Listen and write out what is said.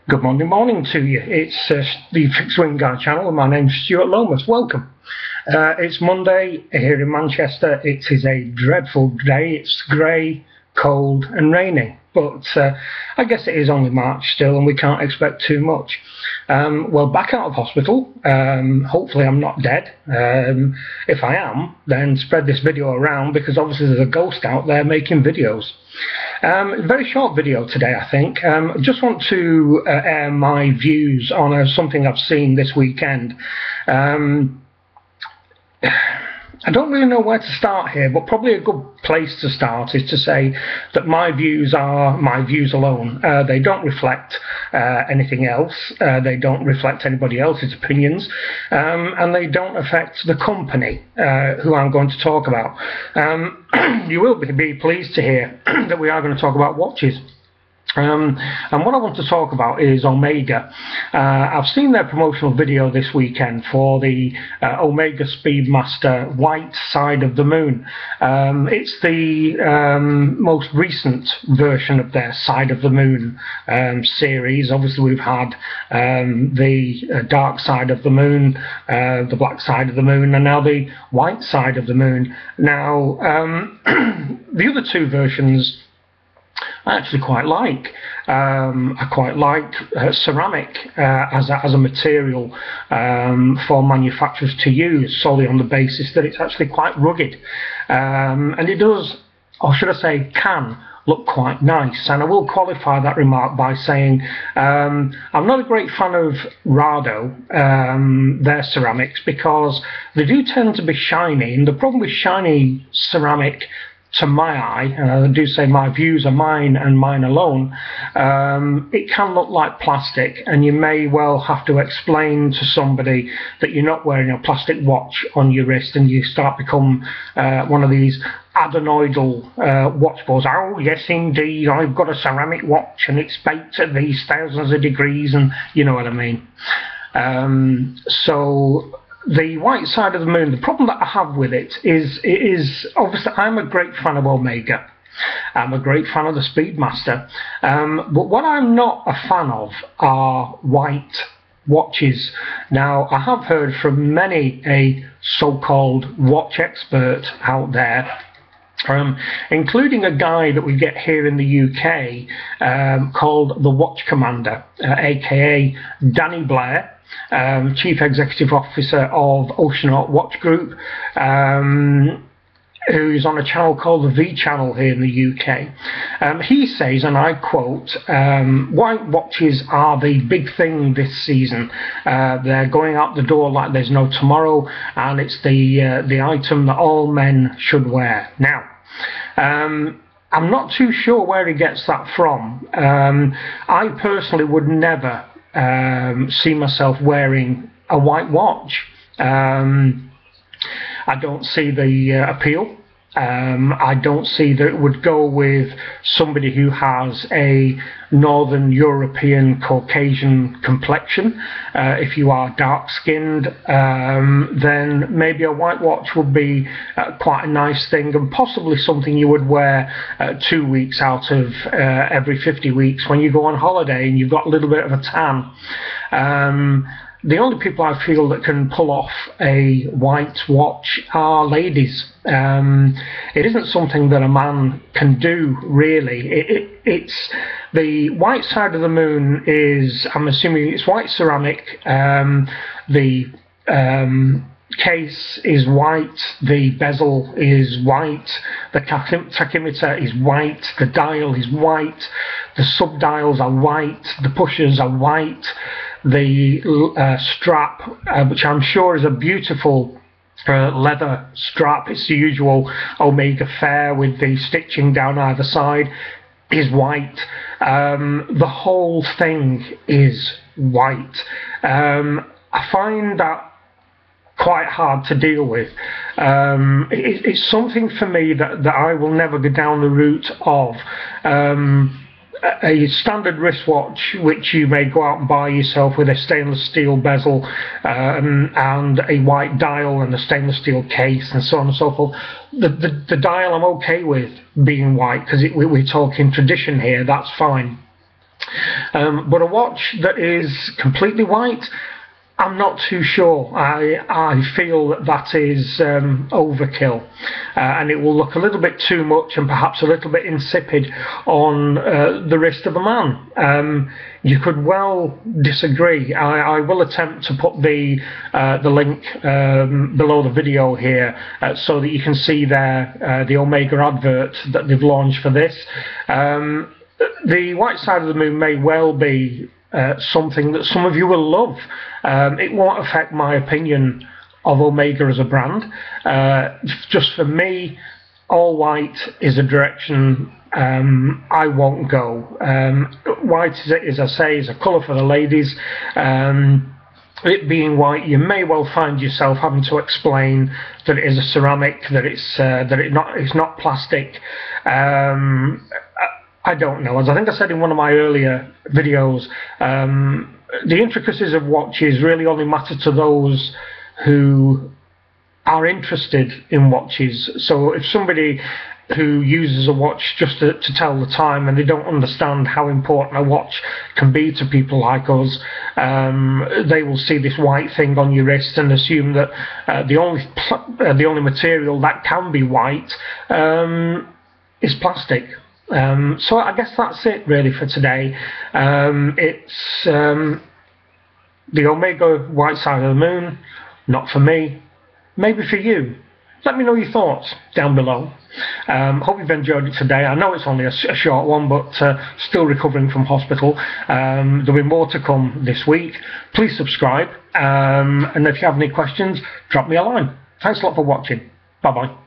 Good morning to you. It's the Fixed Wing Guy channel, and my name's Stuart Lomas. Welcome. It's Monday here in Manchester. It is a dreadful day. It's grey, cold and raining, but I guess it is only March still and we can't expect too much. Well, back out of hospital. Hopefully I'm not dead. If I am, then spread this video around, because obviously there's a ghost out there making videos. Very short video today, I think. Just want to air my views on something I've seen this weekend. I don't really know where to start here, but probably a good place to start is to say that my views are my views alone. They don't reflect anything else. They don't reflect anybody else's opinions, and they don't affect the company who I'm going to talk about. You will be pleased to hear that we are going to talk about watches. And what I want to talk about is Omega. I've seen their promotional video this weekend for the Omega Speedmaster White Side of the Moon. It's the most recent version of their Side of the Moon series. Obviously we've had the Dark Side of the Moon, the Black Side of the Moon, and now the White Side of the Moon. Now the other two versions I actually quite like. I quite like ceramic as a material for manufacturers to use, solely on the basis that it's actually quite rugged, and it does, or should I say can, look quite nice. And I will qualify that remark by saying I'm not a great fan of Rado, their ceramics, because they do tend to be shiny, and the problem with shiny ceramic, to my eye, and I do say my views are mine and mine alone, it can look like plastic, and you may well have to explain to somebody that you're not wearing a plastic watch on your wrist, and you start become one of these adenoidal watch balls. Oh yes indeed, I've got a ceramic watch and it's baked at these thousands of degrees, and you know what I mean. So the White Side of the Moon, the problem that I have with it is obviously I'm a great fan of Omega. I'm a great fan of the Speedmaster. But what I'm not a fan of are white watches. Now, I have heard from many a so-called watch expert out there, including a guy that we get here in the UK called the Watch Commander, aka Danny Blair, Chief Executive Officer of Oceanaut Watch Group, who is on a channel called the V Channel here in the UK. He says, and I quote, white watches are the big thing this season. They're going out the door like there's no tomorrow, and it's the item that all men should wear. Now, I'm not too sure where he gets that from. I personally would never see myself wearing a white watch. I don't see the appeal. I don't see that it would go with somebody who has a Northern European Caucasian complexion. If you are dark skinned, then maybe a white watch would be quite a nice thing, and possibly something you would wear 2 weeks out of every 50 weeks when you go on holiday and you've got a little bit of a tan. The only people I feel that can pull off a white watch are ladies. It isn't something that a man can do, really. It's the White Side of the Moon is, I'm assuming it's white ceramic. The case is white, the bezel is white, the tachymeter is white, the dial is white, the sub-dials are white, the pushers are white. The strap, which I'm sure is a beautiful leather strap, it's the usual Omega fare with the stitching down either side, is white. The whole thing is white. I find that quite hard to deal with. It's something for me that I will never go down the route of. A standard wristwatch, which you may go out and buy yourself with a stainless steel bezel and a white dial and a stainless steel case and so on and so forth. The dial I'm okay with being white, because we're talking tradition here, that's fine. But a watch that is completely white, I'm not too sure. I feel that is overkill, and it will look a little bit too much and perhaps a little bit insipid on the wrist of a man. You could well disagree. I will attempt to put the link below the video here so that you can see there the Omega advert that they've launched for this. The white side of the moon may well be something that some of you will love. It won't affect my opinion of Omega as a brand. Just for me, all white is a direction I won't go. White is, as I say, is a colour for the ladies. It being white, you may well find yourself having to explain that it is a ceramic, that it's not plastic. I don't know. As I think I said in one of my earlier videos, the intricacies of watches really only matter to those who are interested in watches. So if somebody who uses a watch just to tell the time and they don't understand how important a watch can be to people like us, they will see this white thing on your wrist and assume that the only material that can be white is plastic. So I guess that's it really for today. It's the Omega white side of the moon, not for me, maybe for you. Let me know your thoughts down below. Hope you've enjoyed it today. I know it's only a short one, but still recovering from hospital. There'll be more to come this week. Please subscribe, and if you have any questions, drop me a line. Thanks a lot for watching. Bye bye.